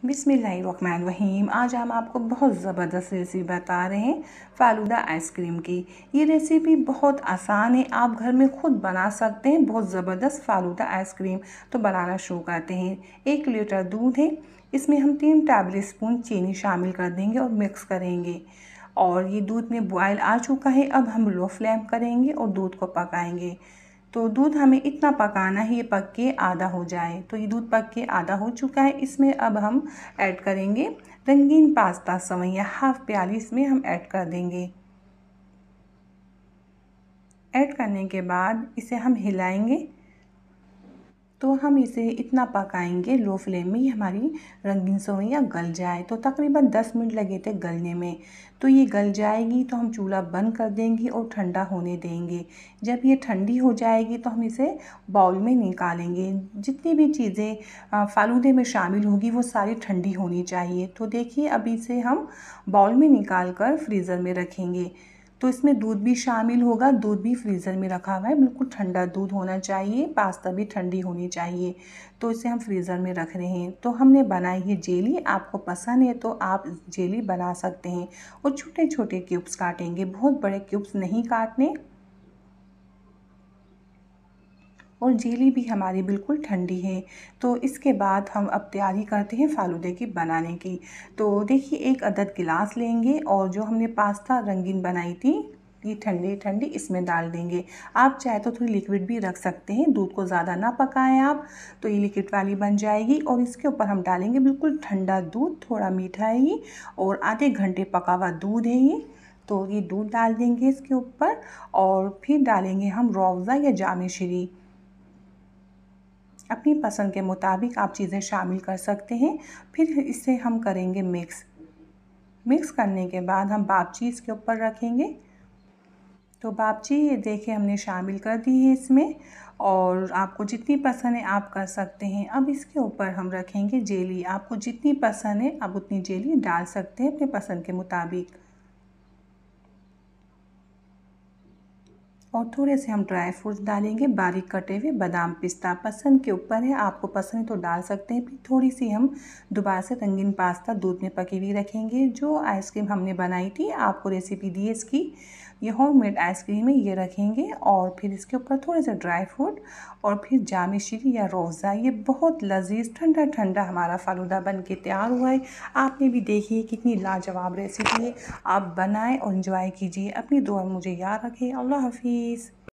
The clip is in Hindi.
बिस्मिल्लाहिर्रहमानिर्रहीम। आज हम आपको बहुत ज़बरदस्त रेसिपी बता रहे हैं फ़ालूदा आइसक्रीम की। ये रेसिपी बहुत आसान है, आप घर में खुद बना सकते हैं। बहुत ज़बरदस्त फ़ालूदा आइसक्रीम। तो बनाना शुरू करते हैं। 1 लीटर दूध है, इसमें हम 3 टेबल स्पून चीनी शामिल कर देंगे और मिक्स करेंगे। और ये दूध में बॉयल आ चुका है, अब हम लो फ्लेम करेंगे और दूध को पकाएंगे। तो दूध हमें इतना पकाना है ये पक के आधा हो जाए। तो ये दूध पक के आधा हो चुका है, इसमें अब हम ऐड करेंगे रंगीन पास्ता सवैया। हाफ प्याली इसमें हम ऐड कर देंगे। ऐड करने के बाद इसे हम हिलाएंगे। तो हम इसे इतना पकाएंगे लो फ्लेम में, ये हमारी रंगीन सेवइयाँ गल जाए। तो तकरीबन 10 मिनट लगे थे गलने में। तो ये गल जाएगी तो हम चूल्हा बंद कर देंगे और ठंडा होने देंगे। जब ये ठंडी हो जाएगी तो हम इसे बाउल में निकालेंगे। जितनी भी चीज़ें फ़ालूदे में शामिल होगी वो सारी ठंडी होनी चाहिए। तो देखिए अब इसे हम बाउल में निकाल कर फ्रीज़र में रखेंगे। तो इसमें दूध भी शामिल होगा, दूध भी फ्रीज़र में रखा हुआ है। बिल्कुल ठंडा दूध होना चाहिए, पास्ता भी ठंडी होनी चाहिए। तो इसे हम फ्रीज़र में रख रहे हैं। तो हमने बनाई है जेली, आपको पसंद है तो आप जेली बना सकते हैं। और छोटे छोटे क्यूब्स काटेंगे, बहुत बड़े क्यूब्स नहीं काटने। और जेली भी हमारी बिल्कुल ठंडी है। तो इसके बाद हम अब तैयारी करते हैं फ़ालूदे की बनाने की। तो देखिए 1 अदद गिलास लेंगे और जो हमने पास्ता रंगीन बनाई थी ये ठंडी ठंडी इसमें डाल देंगे। आप चाहे तो थोड़ी लिक्विड भी रख सकते हैं, दूध को ज़्यादा ना पकाएं आप, तो ये लिक्विड वाली बन जाएगी। और इसके ऊपर हम डालेंगे बिल्कुल ठंडा दूध, थोड़ा मीठा है ये और आधे घंटे पका हुआ दूध है ये। तो ये दूध डाल देंगे इसके ऊपर और फिर डालेंगे हम रूह अफ़ज़ा या जाम श्री। अपनी पसंद के मुताबिक आप चीज़ें शामिल कर सकते हैं। फिर इसे हम करेंगे मिक्स करने के बाद हम बापची इसके ऊपर रखेंगे। तो बापची ये देखिए हमने शामिल कर दी है इसमें। और आपको जितनी पसंद है आप कर सकते हैं। अब इसके ऊपर हम रखेंगे जेली। आपको जितनी पसंद है आप उतनी जेली डाल सकते हैं अपने पसंद के मुताबिक। और थोड़े से हम ड्राई फ्रूट्स डालेंगे, बारीक कटे हुए बादाम पिस्ता, पसंद के ऊपर है, आपको पसंद है तो डाल सकते हैं। फिर थोड़ी सी हम दोबारा से रंगीन पास्ता दूध में पकी हुई रखेंगे। जो आइसक्रीम हमने बनाई थी, आपको रेसिपी दी है इसकी, ये होममेड आइसक्रीम है, ये रखेंगे। और फिर इसके ऊपर थोड़े से ड्राई फ्रूट और फिर जाम श्री या रूह अफ़ज़ा। ये बहुत लजीज ठंडा ठंडा हमारा फ़ालूदा बन के तैयार हुआ है। आपने भी देखिए कितनी लाजवाब रेसिपी है। आप बनाएं और इंजॉय कीजिए। अपनी दुआ मुझे याद रखें। अल्लाह हाफिज़।